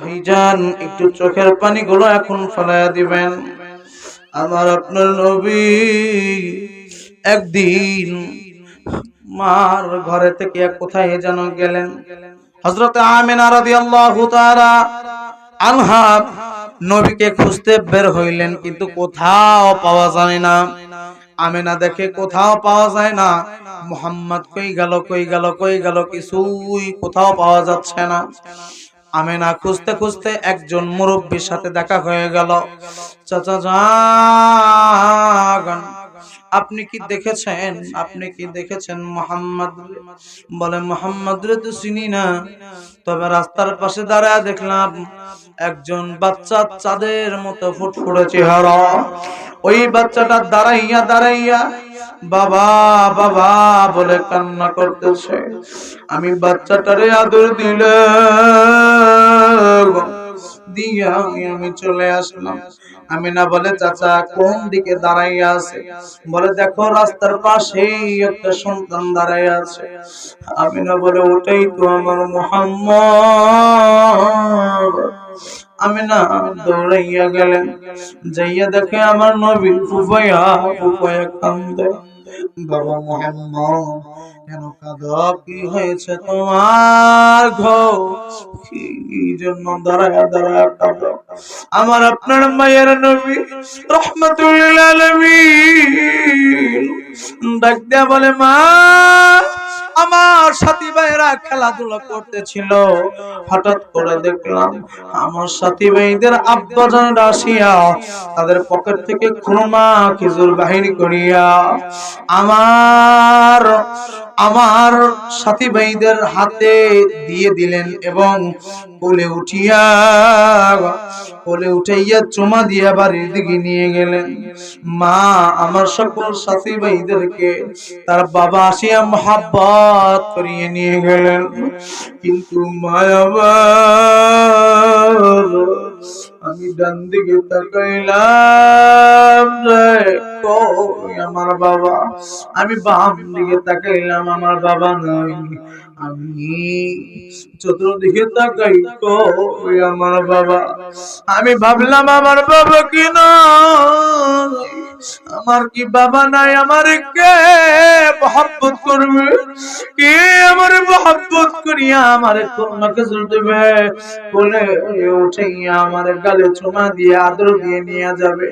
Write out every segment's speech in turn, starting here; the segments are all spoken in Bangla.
ভাইজান একটু চোখের পানিগুলো এখন ফেলাইয়া দিবেন। আমার আপনার নবী একদিন মার ঘরে থেকে কোথায় যেন গেলেন। হযরত আমিনা রাদিয়াল্লাহু তাআলা আনহা নবীকে খুঁজতে বের হইলেন, কিন্তু কোথাও পাওয়া যায় না। আমিনা দেখে কোথাও পাওয়া যায় না, মুহাম্মদ কই গেল কই গেল কই গেল, কিছুই কোথাও পাওয়া যাচ্ছে না। আমিনা খুঁজতে খুঁজতে একজন মুরব্বির সাথে দেখা হয়ে গেল। চাচা যান, আপনি কি দেখেছেন, আপনি কি দেখেছেন মুহাম্মদ? বলে মুহাম্মদ রে তো চিনি না, তবে রাস্তার পাশে দাঁড়ায় দেখলাম একজন বাচ্চা চাঁদের মতো ফুটফুটে চেহারা। ওই বাচ্চাটা দাঁড়াইয়া দাঁড়াইয়া বাবা বাবা বলে কান্না করতেছে। আমি বাচ্চাটারে আদর দিয়া আমি চলে আসলাম। আমিনা বলে চাচা কোন দিকে দাঁড়াইয়া আছে? বলে দেখো রাস্তার পাশেই একটা সন্তান দাঁড়াইয়া আছে। আমিনা বলে ওটাই তো আমার মুহাম্মদ। আমিনা দৌড়াইয়া গেলেন, যাইয়া দেখে আমার নবী ফুফায়া ফুফায়া কান্দে। বাবা মুহাম্মদ কেন কাঁদো, কি হয়েছে তোমার? ঘো কি জন্য দাঁড়ায়া দাঁড়ায়া কাঁদো? আমার আপনার মায়ের নবী রাহমাতুল লিল আলামিন ডাক দিয়া বলে মা, আমার সাথী ভাইরা খেলাধুলা করতেছিল, হঠাৎ করে দেখলাম আমার সাথী ভাইদের আব্বাজান আসিয়া তাদের পকেট থেকে খুরমা খেজুর বাহির করিয়া আমার সাথী ভাইদের হাতে দিয়ে দিলেন এবং কোলে উঠাইয়া চুমা দিয়া বাড়ির দিকে নিয়ে গেলেন। মা আমার সকল সাথী ভাইদেরকে তার বাবা আসিয়া মহব্বত করিয়ে নিয়ে গেলেন, কিন্তু আমি ডান দিকে তাকাইলাম আমার বাবা, আমি বাম দিকে তাকাইলাম আমার বাবা নাই, আমি চতুর্দিকে তাকাই কই আমার বাবা। আমি ভাবলাম আমার বাবা কি না, আমার কি বাবা নাই, আমার কে মহব্বত করবে, কে আমার মহব্বত করিয়া আমার কন্যাকে দেবে, বলে উঠাইয়া আমার গালে চুমা দিয়ে আদর দিয়ে নিয়ে যাবে।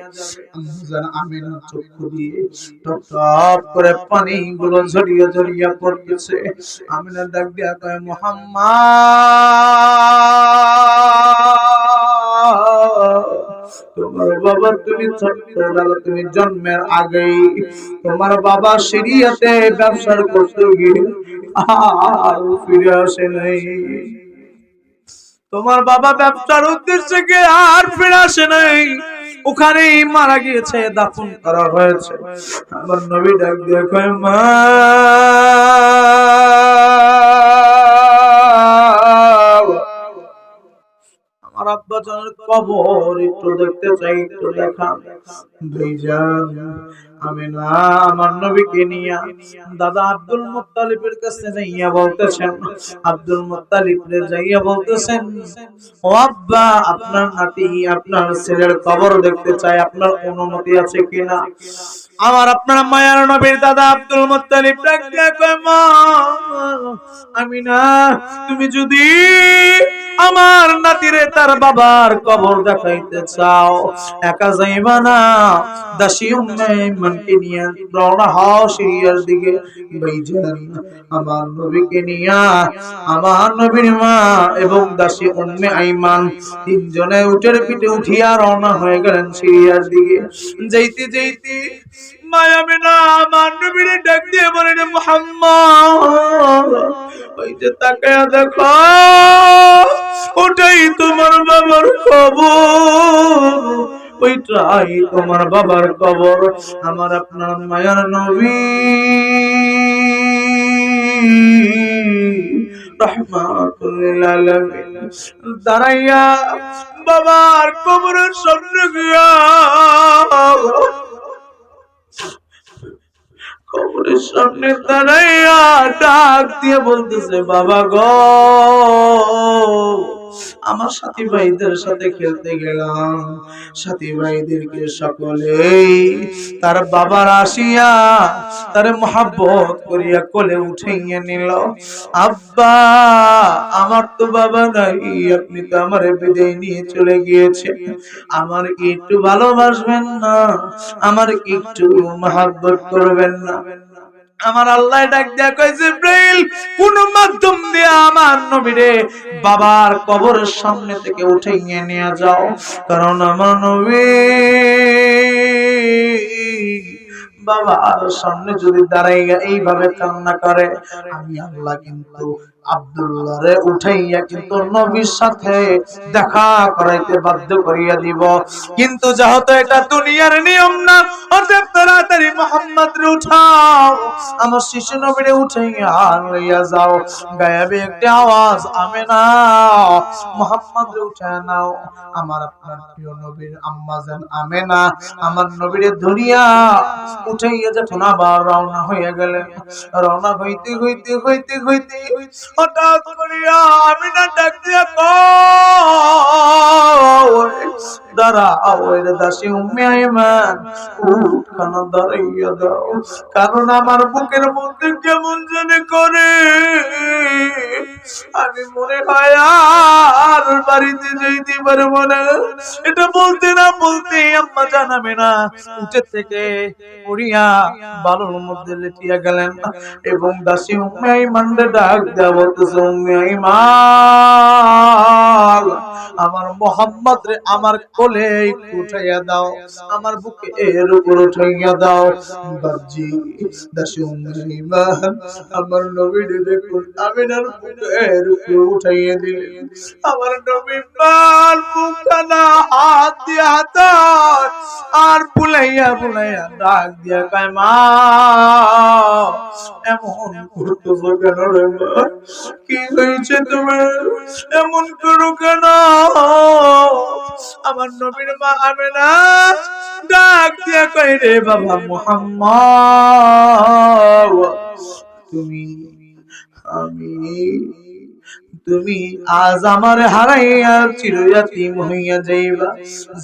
আমি না চক্ষু দিয়ে টপ টপ করে পানি গুলো ঝরিয়ে ঝরিয়ে পড়তেছে। আমি না ডাক দিয়া কয় মুহাম্মদ, তোমার বাবা তুমি ছোটবেলা তুমি জন্মের আগেই তোমার বাবা সিরিয়াতে ব্যবসা করতে গিয়ে আর ফিরে আসে নাই। তোমার বাবা ব্যবসার উদ্দেশ্যে গিয়ে আর ফিরে আসে নাই, ওখানেই মারা গিয়েছে, দাফন করা হয়েছে। আমার নবী ডাক দিয়ে কয় মা, আমার আব্বা জানের কবর একটু দেখতে চাই, একটু দেখান। ভাইজান আমিনা আমার নবীকে নিয়া দাদা আব্দুল মুত্তালিবের কাছে যাইয়া বলতেছেন, আব্দুল মুত্তালিবরে যাইয়া বলতেছেন ও আব্বা আপনার নাতি আপনার ছেলের কবর দেখতে চাই, আপনার অনুমতি আছে কিনা? আমার আপনার মায়ার নবীর দাদা আব্দুল মুত্তালিব ডাক দিয়া কয় মা আমিনা, তুমি যদি আমার নাতিরে তার বাবার কবর দেখাইতে চাও একা যাইবা না, দাসী উম্মে আইমানকে নিয়ে রওনা হও সিরিয়ার দিকে। ভাইজান আমার নবীকে নিয়া আমার নবীর মা এবং দাসী উম্মে আইমান তিনজনে উটের পিঠে উঠিয়া রওনা হয়ে গেলেন সিরিয়ার দিকে। যাইতে যাইতে মায়া আমিনা আমার নবীরে ডাক দিয়ে বলেন মুহাম্মদ, ওই যে তাকায়া দেখো ওটাই তোমার বাবার কবর, ওইটাই তোমার বাবার কবর। আমার আপনার মায়ার নবী রাহমাতুল লিল আলামিন দাঁড়াইয়া বাবার কবরের সামনে গিয়া কবরের সামনে দাঁড়াইয়া ডাক দিয়ে বলতেছে বাবা গো, আমার সাথী ভাইদের সাথে খেলতে গেলাম, সাথী ভাইদেরকে সকলেই তার বাবার আসিয়া তারে মহব্বত করিয়া কোলে উঠাইয়া নিল। আব্বা, আমার তো বাবা নাই, আপনি তো আমারে বিদায় নিয়ে চলে গিয়েছেন, আমার কি একটু ভালোবাসবেন না, আমার কি একটু মহব্বত করবেন না? আমার আল্লাহ ডাক দিয়া কয়, জিবরাইল, কোন মাধ্যম দিয়ে আমার নবীরে বাবার কবরের সামনে থেকে উঠাইয়া নিয়ে যাও, কারণ আমার নবী বাবার সামনে যদি দাঁড়াইয়া এইভাবে কান্না করে, আমি আল্লাহ কিন্তু আব্দুল্লাহরে উঠাইয়া কিন্তু নবীর সাথে দেখা করাইতে বাধ্য করিয়া দিব। কিন্তু যেহেতু এটা দুনিয়ার নিয়ম না, অতএব তাড়াতাড়ি মুহাম্মদরে উঠাও, আমার শিশু নবীরে উঠাইয়া লইয়া যাও। গায়েবে একটা আওয়াজ, আমেনা, মুহাম্মদরে উঠায় নাও। আমার আপনার প্রিয় নবীর আম্মা জান আমেনা আমার নবীরে ধরিয়া উঠাইয়া যখন আবার রওনা হইয়া গেলেন, রওনা হইতে হইতে হইতে হইতে হঠাৎ করিয়া আমিনা ডাক দিয়া কয়, দাঁড়াও রে দাসী উম্মে আইমান, উঠখানা দাঁড়াইয়া দাও, কারণ আমার বুকের মধ্যে কেমন জানি করে, আমি মনে হয় আর বাড়িতে যাইতে পারবো না। এটা বলতে না বলতে আম্মা জানাবে না উঠে থেকে পড়িয়া বালুর মধ্যে লেটিয়া গেলেন এবং দাসী উম্মে আইমানরে ডাক দেয়া বলতেছে, উম্মে আইমান, আমার মুহাম্মদ রে আমার কোলে উঠাইয়া দাও, আমার বুকে এর উপর উঠাইয়া দাও। বাবজি, দাসী উম্মে আইমান আমার নবীরে দেখুন আমিনার বুকে এর উপর উঠাইয়া দিলেন। আমার নবী পাল মুখখানা হাত দিয়া হাতায় আর বুলাইয়া বুলাইয়া ডাক দিয়া কয়, মা এমন করতেছো কেন রে মা? কি হয়েছে তোমার? এমন করো কেন? আমার নবীর মা আমেনা ডাক দিয়া কয়, রে বাবা মুহাম্মদ, তুমি আজ আমার হারাইয়া চিরয়াতীম হইয়া যাইবা।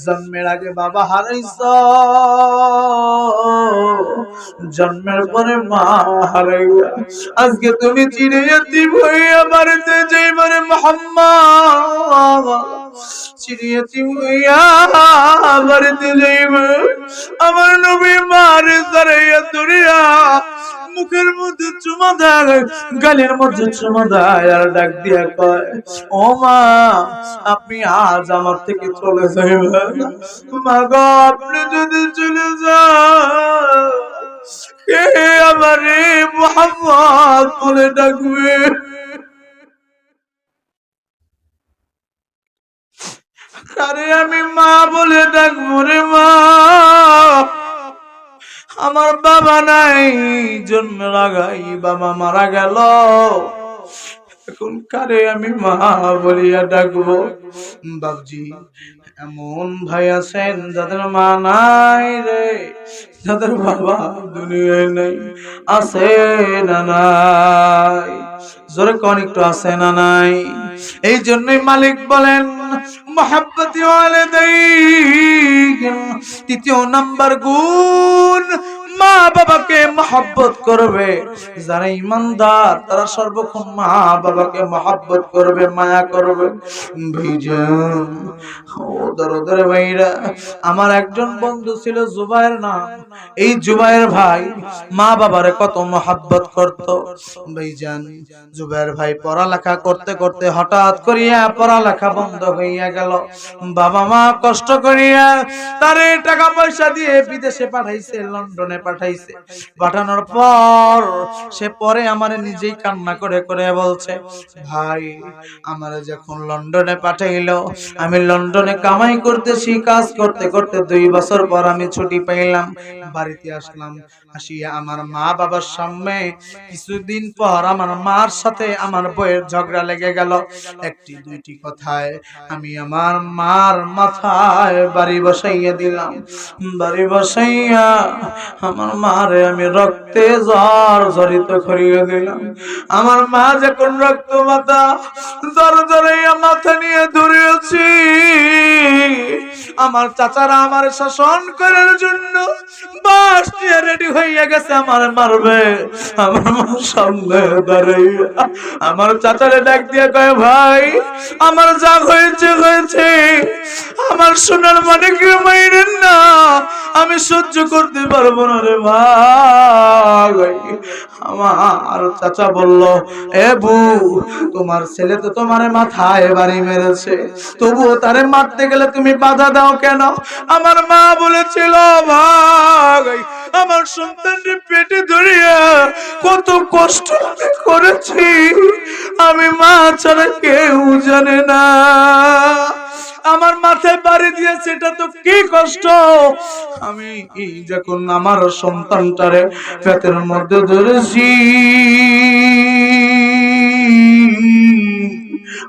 জন্মের আগে বাবা হারাইছ, জন্মের পরে মা হারাইয়া আজকে তুমি চিরয়াতীম হইয়া বাড়িতে যাইবা রে মুহাম্মদ, চিরয়াতীম হইয়া বাড়িতে যাইবা। আমার নবী মারে হারাইয়া ধরিয়া মুখের মধ্যে চুমা দেয়, গালের মধ্যে চুমা দেয় আর ডাক দিয়া কয়, ও মা, আপনি আজ আমার থেকে চলে যাইবেন? মা গো, আপনি যদি চলে যান কে আমারে মুহাম্মদ বলে ডাকবে? কারে আমি মা বলে ডাকবো রে মা? আমার বাবা নাই, জন্মের আগাই বাবা মারা গেল, এখন কারে আমি মা বলিয়া ডাকবো? বাবজি, এমন ভাই আছেন যাদের মা নাই রে, যাদের বাবা দুনিয়ায় নাই, আছে না নাই? জোরে কোন একটু আছে না নাই? এই জন্যই মালিক বলেন, মুহাব্বতি ওয়ালিদাইন, তৃতীয় নাম্বার গুণ, মা বাবাকে মহব্বত করবে। যারা ইমানদার তারা সর্বক্ষণ মা বাবাকে মহব্বত করবে, মায়া করবে। ভাইজান, ও দরদের ভাইরা, আমার একজন বন্ধু ছিল জুবায়ের নাম। এই জুবায়ের ভাই মা বাবারে কত মহব্বত করত। ভাইজান, জুবায়ের ভাই পড়ালেখা করতে করতে হঠাৎ করিয়া পড়ালেখা বন্ধ হইয়া গেল। বাবা মা কষ্ট করিয়া তারে টাকা পয়সা দিয়ে বিদেশে পাঠাইছে, লন্ডনে পাঠাইছে। পাঠানোর পর সে পরে আমারে নিজেই কান্না করে করে বলছে, ভাই আমারে যখন লন্ডনে পাঠাইলো, আমি লন্ডনে কামাই করতেছি, কাজ করতে করতে 2 বছর পর আমি ছুটি পাইলাম, বাড়িতে আসলাম। আসিয়া আমার মা বাবার সামনে কিছুদিন পর আমার মার সাথে আমার বউয়ের ঝগড়া লেগে গেল। একটি দুইটি কথায় আমি আমার মার মাথায় বাড়ি বসাইয়া দিলাম। বাড়ি বসাইয়া আমার আমার মারে আমি রক্তে জর্জরিত করিয়ে দিলাম। আমার মা যখন রক্ত মাথা জর্জরাইয়া মাথা নিয়ে ধরেছি, আমার চাচারা আমার শাসন করার জন্য বাস নিয়ে রেডি হইয়া গেছে আমার মারবে। আমার মা সামনে দাঁড়াইয়া আমার চাচারে ডাক দিয়ে কয়, ভাই আমার যা হয়েছে হয়েছে, আমার সোনার মানে কি মাইরেন না, আমি সহ্য করতে পারবো না রে ভাই। আমার চাচা বলল, এ বউ, তোমার ছেলে তো তোমার মাথায় বাড়ি মেরেছে, তবুও তারে মারতে গেলে তুমি বাধা দাও কেন? আমার মা বলেছিল, ভাই আমার সন্তানকে পেটে ধরিয়া কত কষ্ট করেছি, আমি মা ছাড়া কেউ জানে না। আমার মাথায় বাড়ি দিয়েছে, এটা তো কি কষ্ট। আমি যখন আমার সন্তানটারে পেটের মধ্যে ধরেছি,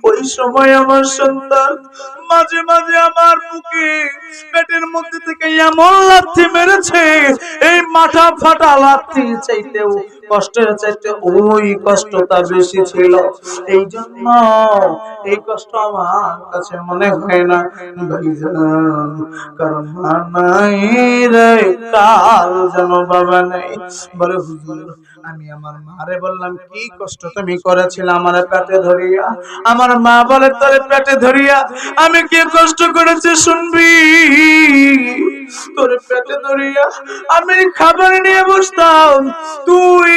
ওই সময় আমার সন্তান মাঝে মাঝে আমার বুকে পেটের মধ্যে থেকে এমন লাথি মেরেছে, এই মাথা ফাটা লাথি চাইতেও কষ্টের চাইতে ওই কষ্টটা বেশি ছিল। এই জন্য এই কষ্ট আমার কাছে মনে হয় না ভাইজান, কারণ মা নাই রে কার যেন বাবা নাই। বলে হুজুর, আমি আমার মারে বললাম, কি কষ্ট তুমি করেছিলে আমার পেটে ধরিয়া? আমার মা বলে, তোর পেটে ধরিয়া আমি কি কষ্ট করেছি শুনবি? তোর পেটে ধরিয়া আমি খাবার নিয়ে বসতাম, তুই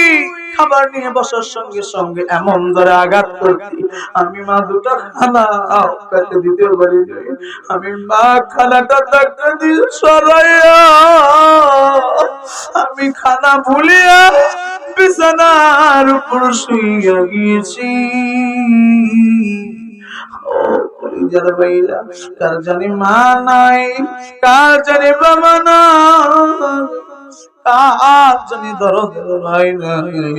খাবার নিয়ে বসার সঙ্গে সঙ্গে এমন ধরে আঘাত করতি, আমি মা দুটো খানা পেটে দিতে পারি নাই। আমি মা খানাটা টাকা দিয়ে সরাইয়া আমি খানা ভুলিয়া বিছানার উপর শুইয়া গিয়েছি। কার জানি মা নাই, কার জানি বাবা নাই, কার জানি দরদ ভাই নাই।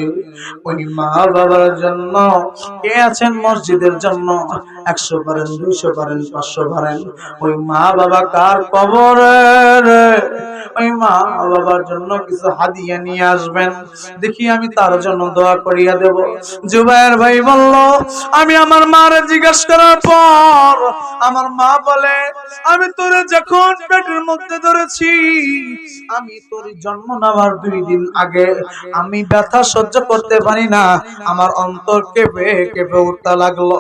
ওই মা বাবার জন্য কে আছেন মসজিদের জন্য 100 পারেন, 200 পারেন, 500 পারেন, ওই মা বাবা কার কবরে, ওই মা বাবার জন্য কিছু হাদিয়া নিয়ে আসবেন, দেখি আমি তার জন্য দোয়া করিয়া দেব। জুবায়ের ভাই বলল, আমি আমার মারে জিজ্ঞেস করার পর আমার মা বলে, আমি তোরে যখন পেটের মধ্যে ধরেছি, আমি তোর জন্ম নেওয়ার 2 দিন আগে আমি ব্যথা সহ্য করতে পারি না, আমার অন্তর কেঁপে কেঁপে উঠতে লাগলো,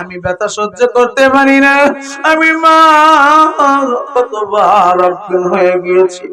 আমি ব্যথা সহ্য করতে পারি না, আমি মা কতবার অজ্ঞান হয়ে গিয়েছি।